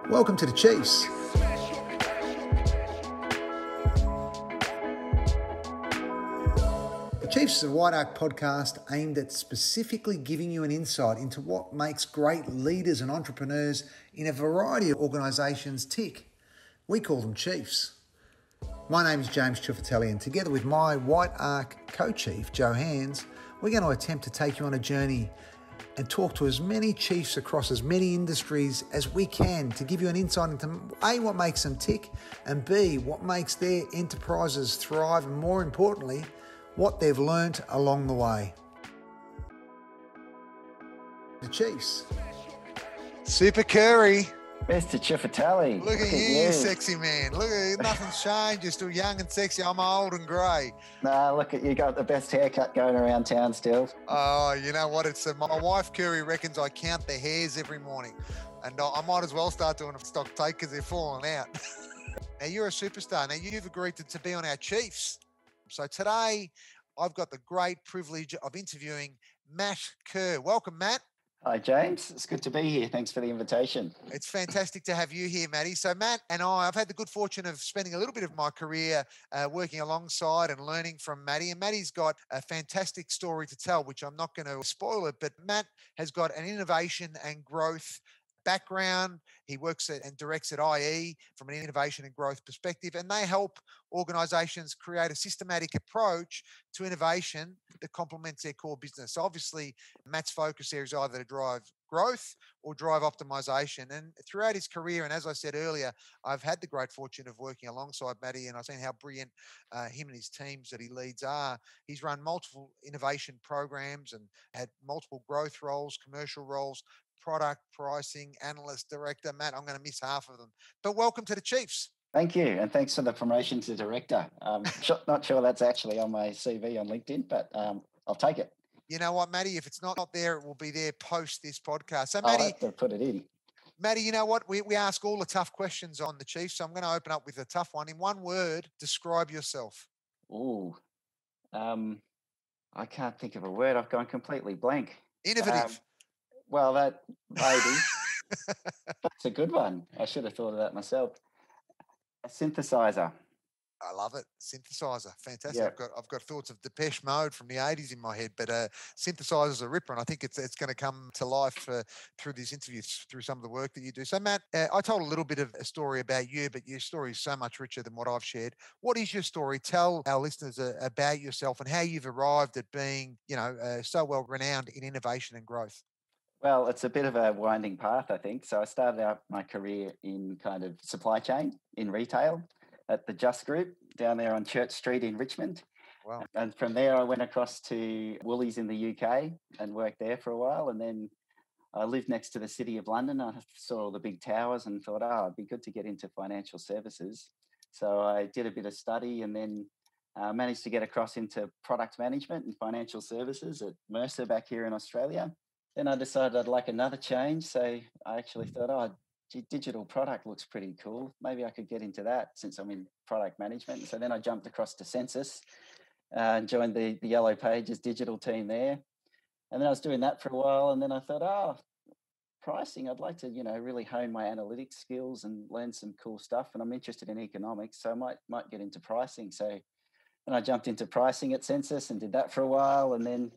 Welcome to the Chiefs. The Chiefs is a Whiteark podcast aimed at specifically giving you an insight into what makes great leaders and entrepreneurs in a variety of organisations tick. We call them Chiefs. My name is James Ciuffetelli, and together with my Whiteark co-chief, Joe Hands, we're going to attempt to take you on a journey and talk to as many chiefs across as many industries as we can to give you an insight into A, what makes them tick, and B, what makes their enterprises thrive, and more importantly, what they've learnt along the way. The Chiefs. Super Curry. Mr. Ciuffetelli. Look at you, sexy man. Look at you. Nothing's changed. You're still young and sexy. I'm old and grey. Nah, look at you. Got the best haircut going around town still. Oh, you know what? It's my wife, Kerr, reckons I count the hairs every morning. And I might as well start doing a stock take because they're falling out. Now, you're a superstar. Now, you've agreed to be on our Chiefs. So today, I've got the great privilege of interviewing Matt Kerr. Welcome, Matt. Hi, James. It's good to be here. Thanks for the invitation. It's fantastic to have you here, Matty. So Matt and I've had the good fortune of spending a little bit of my career working alongside and learning from Matty. And Matty's got a fantastic story to tell, which I'm not going to spoil it, but Matt has got an innovation and growth background. He works at and directs at IE from an innovation and growth perspective, and they help organizations create a systematic approach to innovation that complements their core business. So obviously, Matt's focus there is either to drive growth or drive optimization. And throughout his career, and as I said earlier, I've had the great fortune of working alongside Matty, and I've seen how brilliant him and his teams that he leads are. He's run multiple innovation programs and had multiple growth roles, commercial roles, product, pricing, analyst, director. Matt, I'm going to miss half of them. But welcome to the Chiefs. Thank you. And thanks for the promotion to director. Not sure that's actually on my CV on LinkedIn, but I'll take it. You know what, Matty? If it's not there, it will be there post this podcast. So, I'll Matty, have to put it in. Matty, you know what? We ask all the tough questions on the Chiefs. So I'm going to open up with a tough one. In one word, describe yourself. Ooh. I can't think of a word. I've gone completely blank. Innovative. Well, that maybe. That's a good one. I should have thought of that myself. A synthesizer. I love it. Synthesizer. Fantastic. Yep. I've got thoughts of Depeche Mode from the 80s in my head, but synthesizer's a ripper, and I think it's going to come to life through these interviews, through some of the work that you do. So, Matt, I told a little bit of a story about you, but your story is so much richer than what I've shared. What is your story? Tell our listeners about yourself and how you've arrived at being, so well renowned in innovation and growth. Well, it's a bit of a winding path, I think. So I started out my career in kind of supply chain in retail at the Just Group down there on Church Street in Richmond. Wow. And from there, I went across to Woolies in the UK and worked there for a while. And then I lived next to the City of London. I saw all the big towers and thought, it'd be good to get into financial services. So I did a bit of study and then managed to get across into product management and financial services at Mercer back here in Australia. Then I decided I'd like another change. So I actually thought, digital product looks pretty cool. Maybe I could get into that since I'm in product management. So then I jumped across to Census and joined the Yellow Pages digital team there. And then I was doing that for a while. And then I thought, pricing, I'd like to, really hone my analytics skills and learn some cool stuff. And I'm interested in economics, so I might get into pricing. So then I jumped into pricing at Census and did that for a while. And then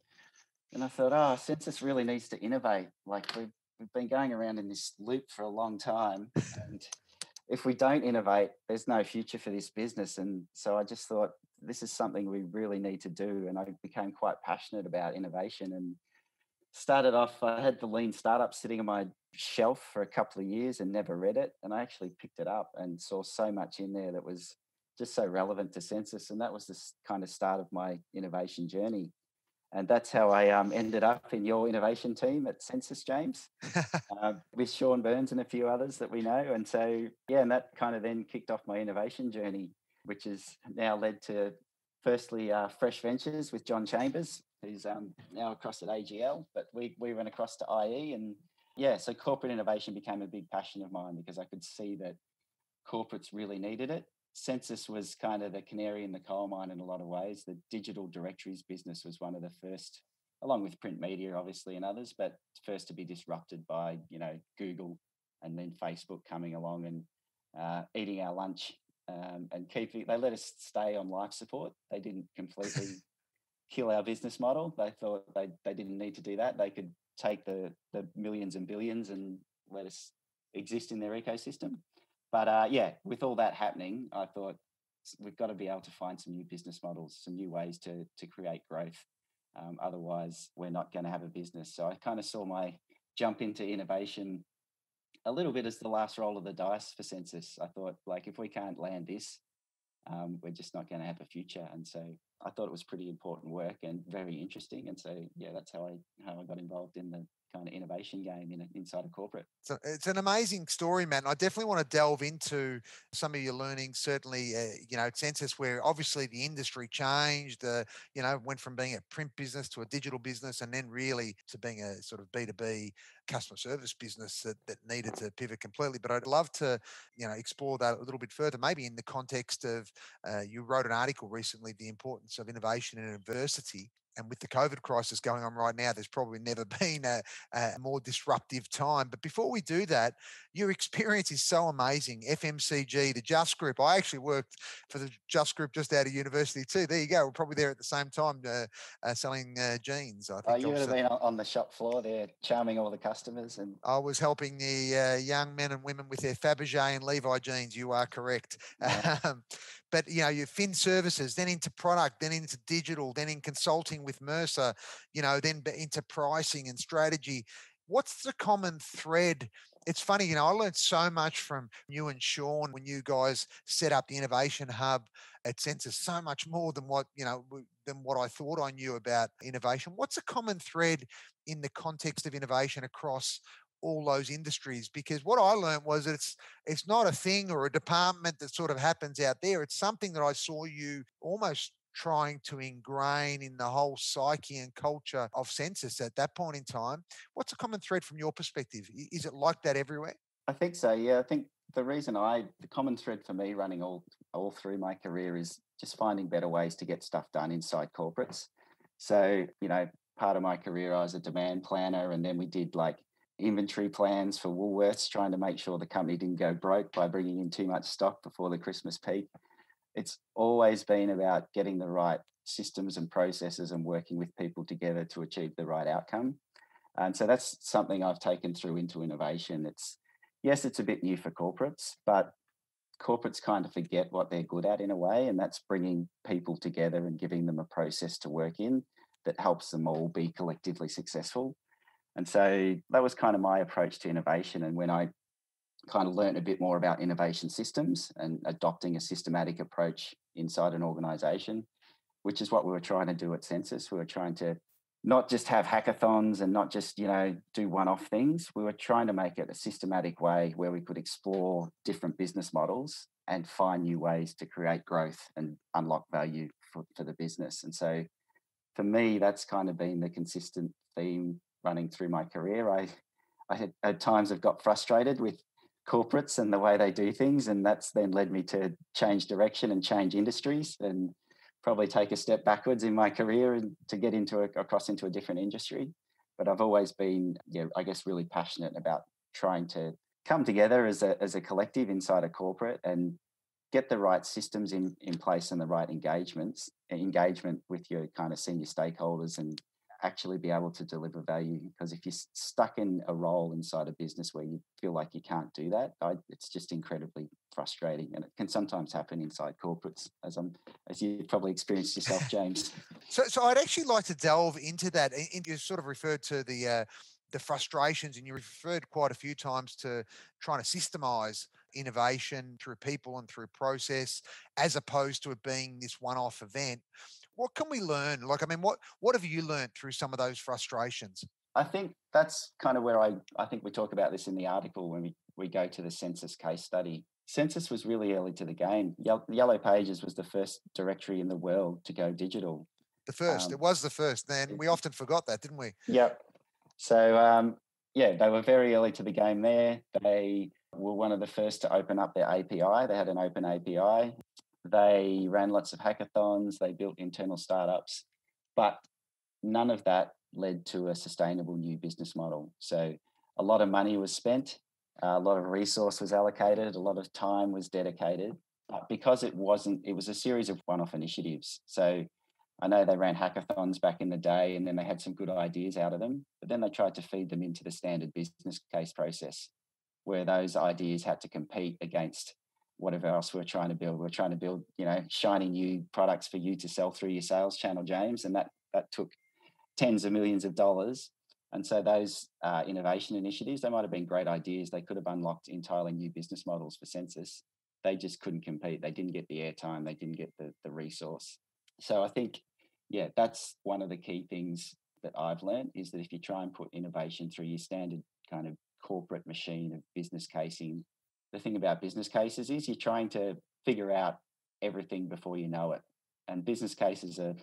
I thought, Census really needs to innovate. Like we've been going around in this loop for a long time. And if we don't innovate, there's no future for this business. And so I just thought this is something we really need to do. And I became quite passionate about innovation and started off, I had the Lean Startup sitting on my shelf for a couple of years and never read it. And I actually picked it up and saw so much in there that was just so relevant to Census. And that was the kind of start of my innovation journey. And that's how I ended up in your innovation team at Census, James, with Sean Burns and a few others that we know. And so, and that kind of then kicked off my innovation journey, which has now led to, firstly, Fresh Ventures with John Chambers, who's now across at AGL, but we went across to IE. And so corporate innovation became a big passion of mine because I could see that corporates really needed it. Census was kind of the canary in the coal mine in a lot of ways. The digital directories business was one of the first, along with print media, obviously, and others, but first to be disrupted by, Google and then Facebook coming along and eating our lunch and they let us stay on life support. They didn't completely kill our business model. They thought they didn't need to do that. They could take the millions and billions and let us exist in their ecosystem. But with all that happening, I thought we've got to be able to find some new business models, some new ways to create growth. Otherwise, we're not going to have a business. So I kind of saw my jump into innovation a little bit as the last roll of the dice for Census. I thought, like, if we can't land this, we're just not going to have a future. And so I thought it was pretty important work and very interesting. And so, that's how I got involved in the kind of innovation game inside a corporate. So it's an amazing story, Matt. And I definitely want to delve into some of your learnings. Certainly, at Census, where obviously the industry changed, went from being a print business to a digital business, and then really to being a sort of B2B customer service business that needed to pivot completely. But I'd love to, explore that a little bit further, maybe in the context of, you wrote an article recently, the importance of innovation in adversity. And with the COVID crisis going on right now, there's probably never been a more disruptive time. But before we do that, your experience is so amazing. FMCG, the Just Group. I actually worked for the Just Group just out of university too. There you go. We're probably there at the same time selling jeans. I think you would have been on the shop floor there, charming all the customers. And I was helping the young men and women with their Fabergé and Levi jeans. You are correct. Yeah. But, your fin services, then into product, then into digital, then in consulting with Mercer, then into pricing and strategy. What's the common thread? It's funny, I learned so much from you and Sean when you guys set up the innovation hub at Census, so much more than what I thought I knew about innovation. What's a common thread in the context of innovation across all those industries? Because what I learned was it's not a thing or a department that sort of happens out there. It's something that I saw you almost trying to ingrain in the whole psyche and culture of Census at that point in time. What's a common thread from your perspective? Is it like that everywhere? I think so, yeah. I think the common thread for me running all through my career is just finding better ways to get stuff done inside corporates. So, part of my career, I was a demand planner, and then we did like inventory plans for Woolworths, trying to make sure the company didn't go broke by bringing in too much stock before the Christmas peak. It's always been about getting the right systems and processes and working with people together to achieve the right outcome. And so that's something I've taken through into innovation. It's a bit new for corporates, but corporates kind of forget what they're good at in a way, and that's bringing people together and giving them a process to work in that helps them all be collectively successful. And so that was kind of my approach to innovation. And when I kind of learned a bit more about innovation systems and adopting a systematic approach inside an organization, which is what we were trying to do at Census. We were trying to not just have hackathons and not just, do one-off things. We were trying to make it a systematic way where we could explore different business models and find new ways to create growth and unlock value for the business. And so for me, that's kind of been the consistent theme running through my career. I had at times have got frustrated with corporates and the way they do things, and that's then led me to change direction and change industries and probably take a step backwards in my career and to get across into a different industry. But I've always been, really passionate about trying to come together as a collective inside a corporate and get the right systems in place and the right engagement with your kind of senior stakeholders and actually be able to deliver value. Because if you're stuck in a role inside a business where you feel like you can't do that, it's just incredibly frustrating. And it can sometimes happen inside corporates, as you've probably experienced yourself, James. So I'd actually like to delve into that. You sort of referred to the frustrations, and you referred quite a few times to trying to systemize innovation through people and through process, as opposed to it being this one-off event. What can we learn? What have you learned through some of those frustrations? I think that's kind of where I think we talk about this in the article when we go to the Census case study. Census was really early to the game. Yellow Pages was the first directory in the world to go digital. The first. It was the first. Then we often forgot that, didn't we? Yep. So, they were very early to the game there. They were one of the first to open up their API. They had an open API. They ran lots of hackathons. They built internal startups. But none of that led to a sustainable new business model. So a lot of money was spent A lot of resource was allocated, a lot of time was dedicated, but because it was a series of one-off initiatives. So I know they ran hackathons back in the day, and then they had some good ideas out of them, but then they tried to feed them into the standard business case process, where those ideas had to compete against whatever else we're trying to build. We're trying to build, shiny new products for you to sell through your sales channel, James, and that took tens of millions of dollars. And so those innovation initiatives, they might have been great ideas. They could have unlocked entirely new business models for Census. They just couldn't compete. They didn't get the airtime. They didn't get the resource. So I think, that's one of the key things that I've learned, is that if you try and put innovation through your standard kind of corporate machine of business casing, the thing about business cases is you're trying to figure out everything before you know it. And business cases are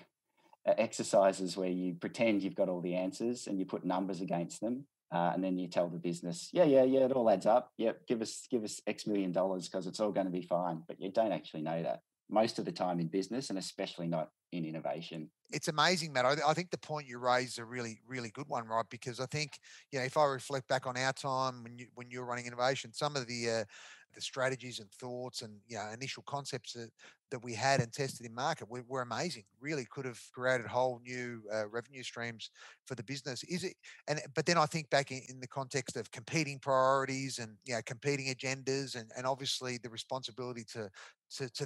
exercises where you pretend you've got all the answers and you put numbers against them, and then you tell the business, it all adds up. Yep, give us X million dollars because it's all going to be fine. But you don't actually know that most of the time in business, and especially not in innovation. It's amazing, Matt. I think the point you raise is a really, really good one, right? Because I think, if I reflect back on our time when you were running innovation, some of the strategies and thoughts and initial concepts that we had and tested in market were amazing. Really could have created whole new revenue streams for the business. But then I think back in the context of competing priorities and competing agendas and obviously the responsibility to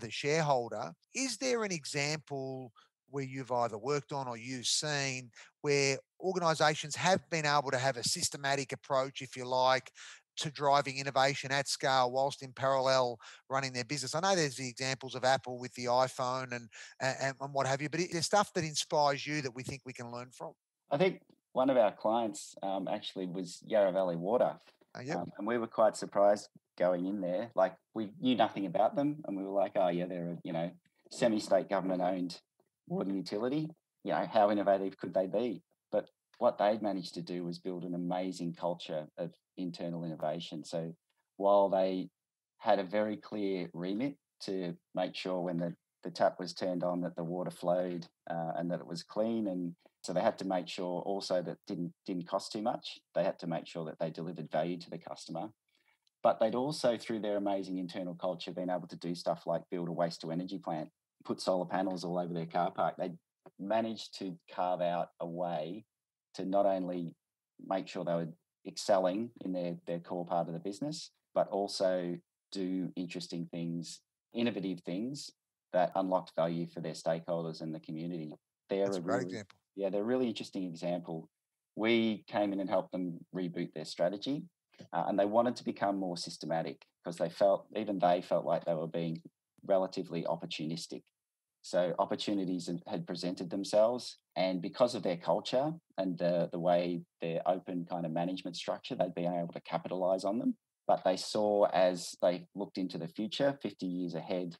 the shareholder. Is there an example where you've either worked on or you've seen where organisations have been able to have a systematic approach, if you like, to driving innovation at scale whilst in parallel running their business? I know there's the examples of Apple with the iPhone and what have you, but there's stuff that inspires you that we think we can learn from. I think one of our clients actually was Yarra Valley Water. And we were quite surprised going in there. Like, we knew nothing about them, and we were like, they're a semi-state government-owned water utility. How innovative could they be? But what they'd managed to do was build an amazing culture of internal innovation. So while they had a very clear remit to make sure when the tap was turned on that the water flowed and that it was clean, and so they had to make sure also that didn't cost too much. They had to make sure that they delivered value to the customer. But they'd also, through their amazing internal culture, been able to do stuff like build a waste-to-energy plant, put solar panels all over their car park. They managed to carve out a way to not only make sure they were excelling in their core part of the business, but also do interesting things, innovative things that unlocked value for their stakeholders and the community. That's a great example. Yeah, they're a really interesting example. We came in and helped them reboot their strategy, and they wanted to become more systematic because they felt like they were being relatively opportunistic. So opportunities had presented themselves, and because of their culture and the way their open kind of management structure, they'd been able to capitalize on them. But they saw, as they looked into the future, 50 years ahead,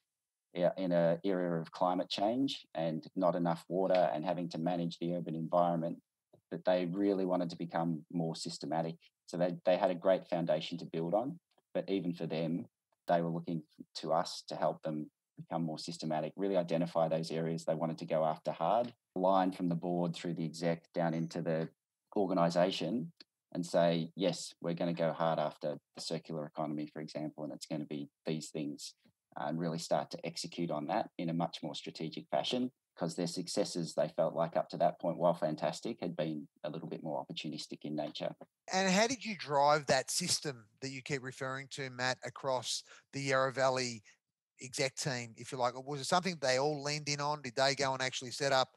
in an era of climate change and not enough water and having to manage the urban environment, that they really wanted to become more systematic. So they had a great foundation to build on. But even for them, they were looking to us to help them become more systematic, really identify those areas they wanted to go after hard, line from the board through the exec down into the organisation and say, yes, we're going to go hard after the circular economy, for example, and it's going to be these things, and really start to execute on that in a much more strategic fashion, because their successes, they felt like up to that point, while fantastic, had been a little bit more opportunistic in nature. And how did you drive that system that you keep referring to, Matt, across the Yarra Valley exec team, if you like? Or was it something they all leaned in on? Did they go and actually set up,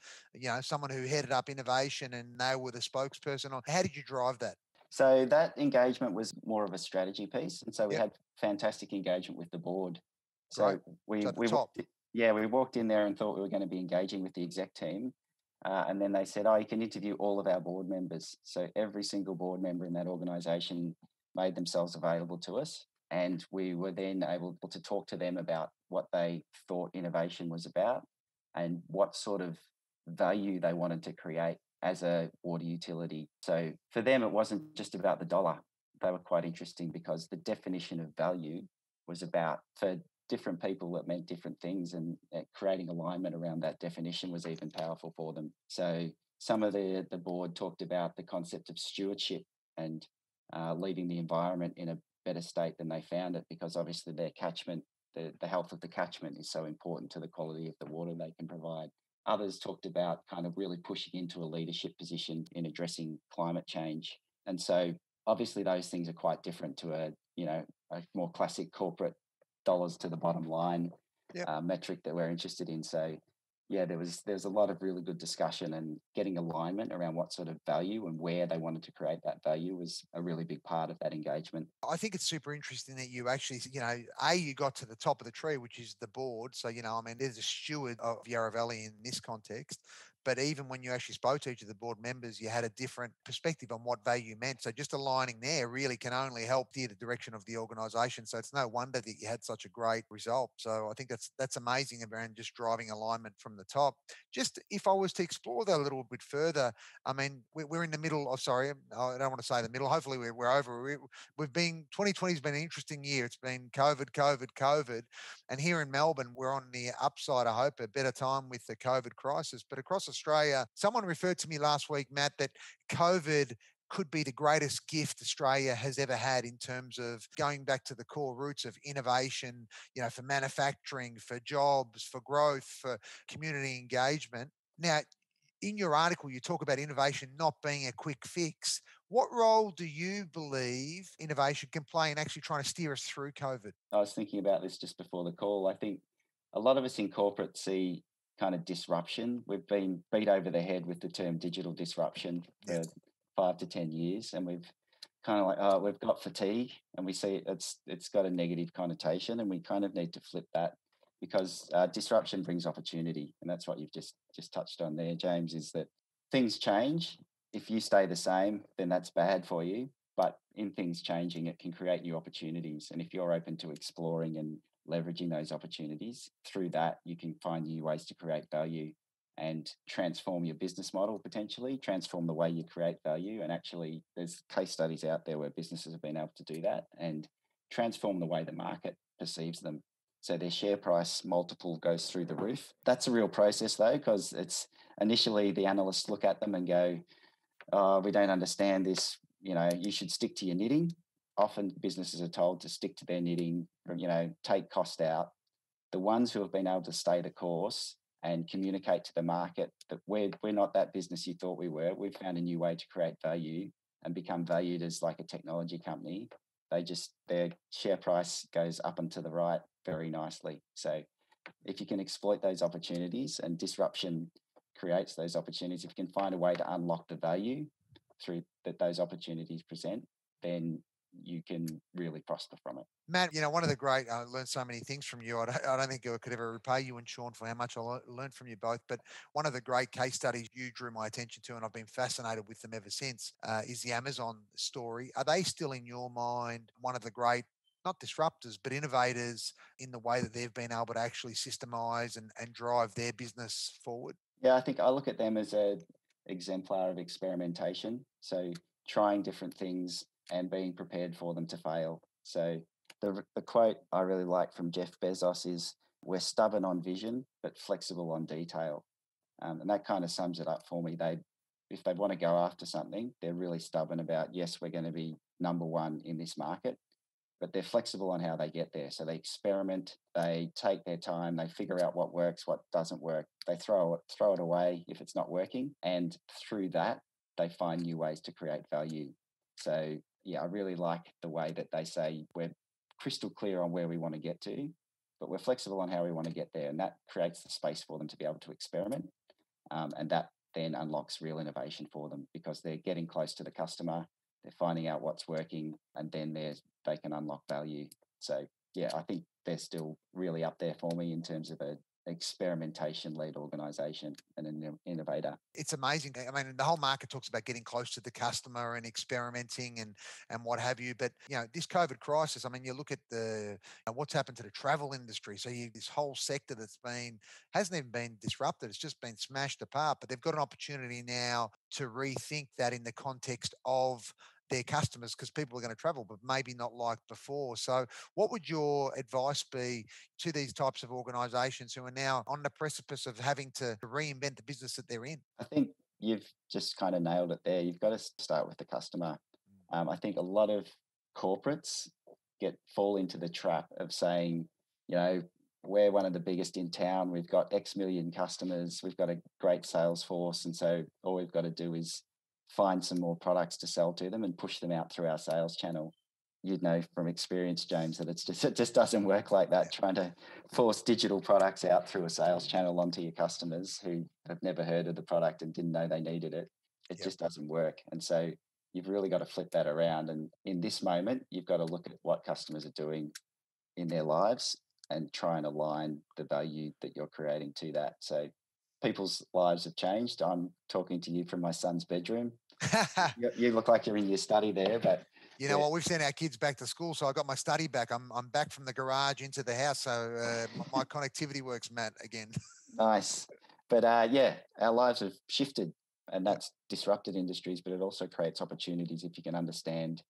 someone who headed up innovation and they were the spokesperson? Or how did you drive that? So that engagement was more of a strategy piece. And so we had fantastic engagement with the board. So we walked in there and thought we were going to be engaging with the exec team. And then they said, you can interview all of our board members. So every single board member in that organisation made themselves available to us. And we were then able to talk to them about what they thought innovation was about and what sort of value they wanted to create as a water utility. So for them, it wasn't just about the dollar. They were quite interesting because the definition of value was about, for different people, it meant different things, and creating alignment around that definition was even powerful for them. So some of the board talked about the concept of stewardship and leaving the environment in better state than they found it, because obviously their catchment, the health of the catchment is so important to the quality of the water they can provide. Others talked about kind of really pushing into a leadership position in addressing climate change. And so obviously those things are quite different to a more classic corporate dollars to the bottom line Yep. Metric that we're interested in. So yeah, there's a lot of really good discussion, and getting alignment around what sort of value and where they wanted to create that value was a really big part of that engagement. I think it's super interesting that you actually, you got to the top of the tree, which is the board. So, there's a steward of Yarra Valley in this context. But even when you actually spoke to each of the board members, you had a different perspective on what value meant. So just aligning there really can only help steer the direction of the organisation. So it's no wonder that you had such a great result. So I think that's amazing around just driving alignment from the top. Just if I was to explore that a little bit further, we're in the middle of, sorry, I don't want to say the middle. Hopefully we're over. We've been 2020 has been an interesting year. It's been COVID, and here in Melbourne, we're on the upside. I hope a better time with the COVID crisis. But across Australia, someone referred to me last week, Matt, that COVID could be the greatest gift Australia has ever had in terms of going back to the core roots of innovation, for manufacturing, for jobs, for growth, for community engagement. Now, in your article, you talk about innovation not being a quick fix. What role do you believe innovation can play in actually trying to steer us through COVID? I was thinking about this just before the call. I think a lot of us in corporate see kind of disruption. We've been beat over the head with the term digital disruption for 5 to 10 years, and we've kind of like, we've got fatigue, and we see it's got a negative connotation, and we kind of need to flip that, because disruption brings opportunity, and that's what you've just touched on there, James, is that things change. If you stay the same, then that's bad for you. But in things changing, it can create new opportunities. And if you're open to exploring and leveraging those opportunities, through that, you can find new ways to create value and transform your business model, potentially transform the way you create value. And actually, there's case studies out there where businesses have been able to do that and transform the way the market perceives them. So their share price multiple goes through the roof. That's a real process, though, because it's initially the analysts look at them and go, "Oh, we don't understand this. You should stick to your knitting." Often businesses are told to stick to their knitting, take cost out. The ones who have been able to stay the course and communicate to the market that we're not that business you thought we were. We've found a new way to create value and become valued as like a technology company. Their share price goes up and to the right very nicely. So if you can exploit those opportunities, and disruption creates those opportunities, if you can find a way to unlock the value through that those opportunities present, then you can really prosper from it. Matt, one of the great, I learned so many things from you. I don't think I could ever repay you and Sean for how much I learned from you both. But one of the great case studies you drew my attention to, and I've been fascinated with them ever since, is the Amazon story. Are they still, in your mind, one of the great, not disruptors, but innovators in the way that they've been able to actually systemize and drive their business forward? Yeah, I think I look at them as a exemplar of experimentation. So trying different things and being prepared for them to fail. So the quote I really like from Jeff Bezos is, "We're stubborn on vision, but flexible on detail." And that kind of sums it up for me. If they want to go after something, they're really stubborn about, yes, we're going to be number one in this market, but they're flexible on how they get there. So they experiment, they take their time, they figure out what works, what doesn't work. They throw it away if it's not working. And through that, they find new ways to create value. So yeah, I really like the way that they say we're crystal clear on where we want to get to, but we're flexible on how we want to get there. And that creates the space for them to be able to experiment. And that then unlocks real innovation for them, because they're getting close to the customer, they're finding out what's working, and then they can unlock value. So yeah, I think they're still really up there for me in terms of a experimentation-led organisation and an innovator. It's amazing. The whole market talks about getting close to the customer and experimenting and what have you. But this COVID crisis, you look at what's happened to the travel industry. So this whole sector hasn't even been disrupted. It's just been smashed apart. But they've got an opportunity now to rethink that in the context of their customers, because people are going to travel, but maybe not like before. So what would your advice be to these types of organizations who are now on the precipice of having to reinvent the business that they're in? I think you've just kind of nailed it there. You've got to start with the customer. I think a lot of corporates fall into the trap of saying, you know, we're one of the biggest in town. We've got X million customers. We've got a great sales force. And so all we've got to do is find some more products to sell to them and push them out through our sales channel. You'd know from experience, James, that it just doesn't work like that. Trying to force digital products out through a sales channel onto your customers who have never heard of the product and didn't know they needed it. It just doesn't work. And so you've really got to flip that around. And in this moment, you've got to look at what customers are doing in their lives and try and align the value that you're creating to that. So people's lives have changed. I'm talking to you from my son's bedroom. You look like you're in your study there, but you know what? We've sent our kids back to school, so I got my study back. I'm back from the garage into the house, so my connectivity works, Matt, again. Nice, but our lives have shifted, and that's disrupted industries, but it also creates opportunities if you can understand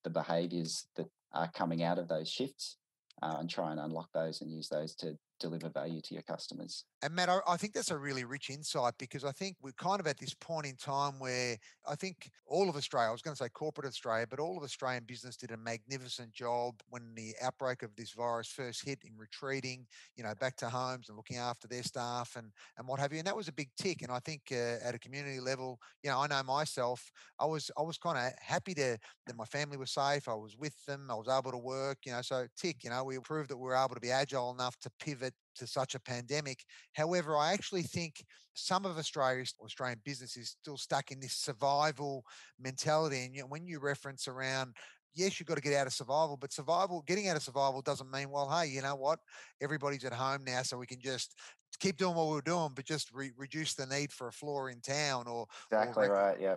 the behaviours that are coming out of those shifts and try and unlock those and use those to deliver value to your customers. And Matt, I think that's a really rich insight, because I think we're kind of at this point in time where I think all of Australia, I was going to say corporate Australia, but all of Australian business did a magnificent job when the outbreak of this virus first hit, in retreating, you know, back to homes and looking after their staff and what have you. And that was a big tick. And I think at a community level, you know, I know myself, I was kind of happy that my family was safe. I was with them. I was able to work, you know, so tick, you know, we proved that we were able to be agile enough to pivot to such a pandemic. However, I actually think some of Australian business is still stuck in this survival mentality. And you know, when you reference around, yes, you've got to get out of survival, but getting out of survival doesn't mean, well, hey, you know what? Everybody's at home now, so we can just keep doing what we're doing, but just reduce the need for a floor in town Exactly right. Yeah.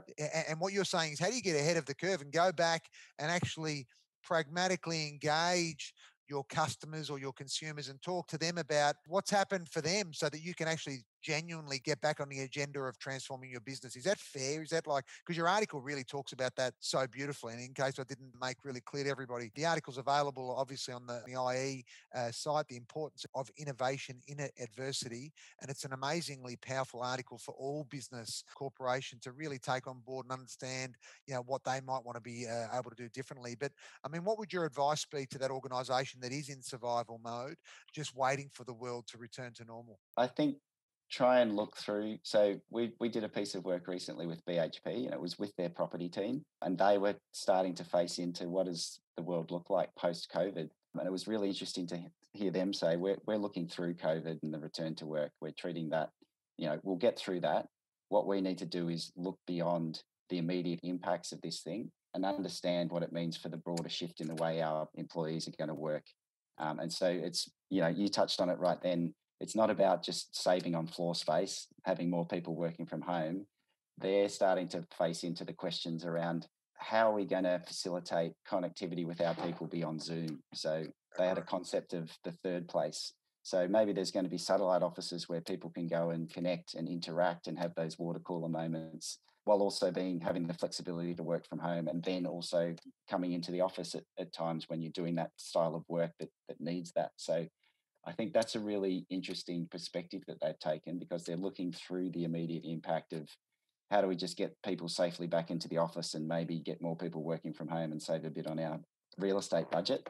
And what you're saying is, how do you get ahead of the curve and go back and actually pragmatically engage your customers or your consumers and talk to them about what's happened for them, so that you can actually genuinely get back on the agenda of transforming your business? Is that fair? Is that like, because your article really talks about that so beautifully. And in case I didn't make really clear to everybody, the article's available obviously on the IE site, the importance of innovation in adversity. And it's an amazingly powerful article for all business corporation to really take on board and understand, you know, what they might want to be able to do differently. But I mean, what would your advice be to that organization that is in survival mode, just waiting for the world to return to normal? I think try and look through. So we did a piece of work recently with BHP, and it was with their property team, and they were starting to face into what does the world look like post-COVID. And it was really interesting to hear them say, we're looking through COVID and the return to work. We're treating that, you know, we'll get through that. What we need to do is look beyond the immediate impacts of this thing and understand what it means for the broader shift in the way our employees are going to work. And so it's, you know, you touched on it right then. It's not about just saving on floor space, having more people working from home. They're starting to face into the questions around how are we going to facilitate connectivity with our people beyond Zoom. So they had a concept of the third place. So maybe there's going to be satellite offices where people can go and connect and interact and have those water cooler moments, while also having the flexibility to work from home, and then also coming into the office at times when you're doing that style of work that needs that. So I think that's a really interesting perspective that they've taken, because they're looking through the immediate impact of how do we just get people safely back into the office and maybe get more people working from home and save a bit on our real estate budget,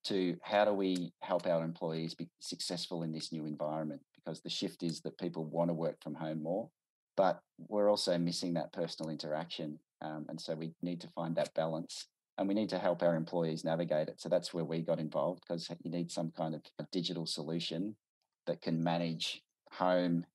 to how do we help our employees be successful in this new environment? Because the shift is that people want to work from home more, but we're also missing that personal interaction. And so we need to find that balance, and we need to help our employees navigate it. So that's where we got involved, because you need some kind of a digital solution that can manage home,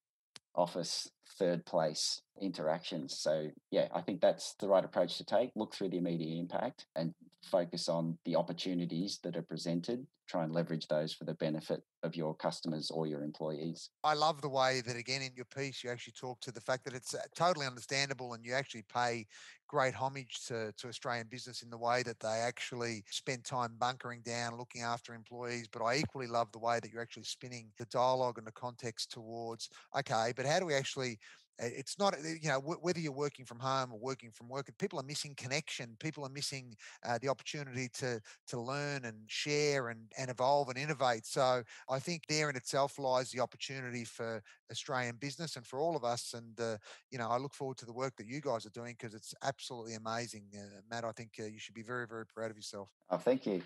office, third place interactions. So yeah, I think that's the right approach to take. Look through the immediate impact and focus on the opportunities that are presented. Try and leverage those for the benefit of your customers or your employees. I love the way that, again, in your piece, you actually talk to the fact that it's totally understandable, and you actually pay great homage to Australian business in the way that they actually spend time bunkering down, looking after employees. But I equally love the way that you're actually spinning the dialogue and the context towards, okay, but how do we actually, it's not, you know, whether you're working from home or working from work, people are missing connection. People are missing the opportunity to learn and share and evolve and innovate. So I think there in itself lies the opportunity for Australian business and for all of us. And, you know, I look forward to the work that you guys are doing, because it's absolutely amazing. Matt, I think you should be very, very proud of yourself. Oh, thank you.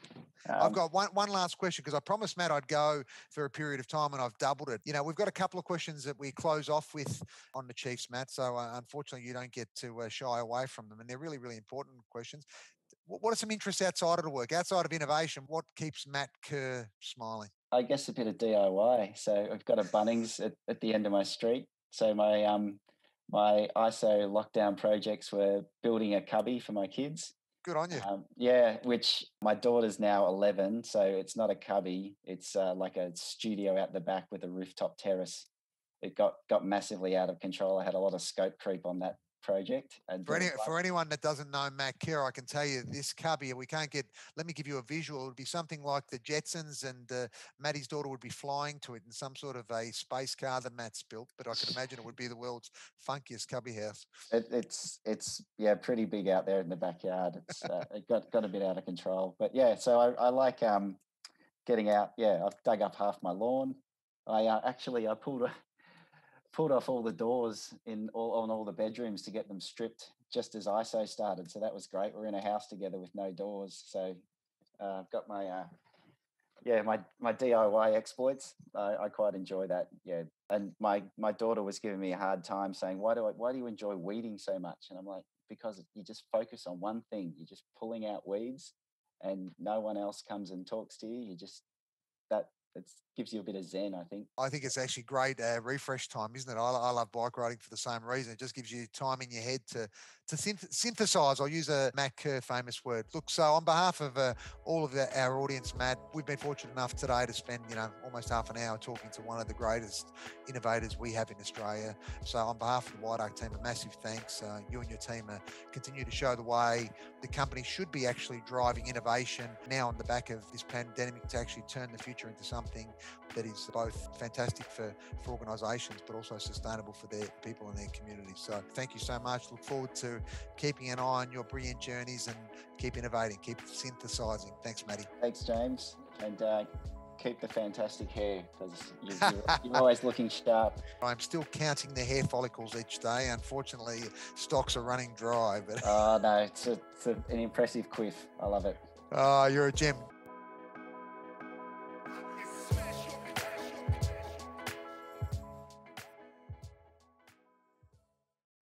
I've got one last question, because I promised Matt I'd go for a period of time, and I've doubled it. We've got a couple of questions that we close off with on the Chiefs, Matt. So unfortunately, you don't get to shy away from them, and they're really, really important questions. What are some interests outside of the work, outside of innovation? What keeps Matt Kerr smiling? I guess a bit of DIY. So I've got a Bunnings at the end of my street. So my ISO lockdown projects were building a cubby for my kids. Good on you. Yeah, which my daughter's now 11, so it's not a cubby. It's like a studio out the back with a rooftop terrace. It got massively out of control. I had a lot of scope creep on that project. And for anyone that doesn't know Matt Kerr, I can tell you this cubby, let me give you a visual. It would be something like the Jetsons, and Maddie's daughter would be flying to it in some sort of a space car that Matt's built, but I can imagine it would be the world's funkiest cubby house. It's pretty big out there in the backyard. It's it got a bit out of control, but yeah, so I like getting out. Yeah, I've dug up half my lawn. I pulled off all the doors on all the bedrooms to get them stripped just as ISO started. So that was great. We're in a house together with no doors. So I've got my DIY exploits. I quite enjoy that. Yeah. And my daughter was giving me a hard time saying, why do you enjoy weeding so much? And I'm like, because you just focus on one thing. You're just pulling out weeds and no one else comes and talks to you. It gives you a bit of zen, I think. I think it's actually great refresh time, isn't it? I love bike riding for the same reason. It just gives you time in your head to synthesize. I'll use a Matt Kerr famous word. Look, so on behalf of all of our audience, Matt, we've been fortunate enough today to spend almost half an hour talking to one of the greatest innovators we have in Australia. So on behalf of the Whiteark team, a massive thanks. You and your team continue to show the way the company should be actually driving innovation now on the back of this pandemic to actually turn the future into something that is both fantastic for organisations, but also sustainable for their people and their communities. So thank you so much. Look forward to keeping an eye on your brilliant journeys, and keep innovating, keep synthesising. Thanks, Matty. Thanks, James. And keep the fantastic hair, because you're always looking sharp. I'm still counting the hair follicles each day. Unfortunately, stocks are running dry. But oh, no, it's an impressive quiff. I love it. You're a gem.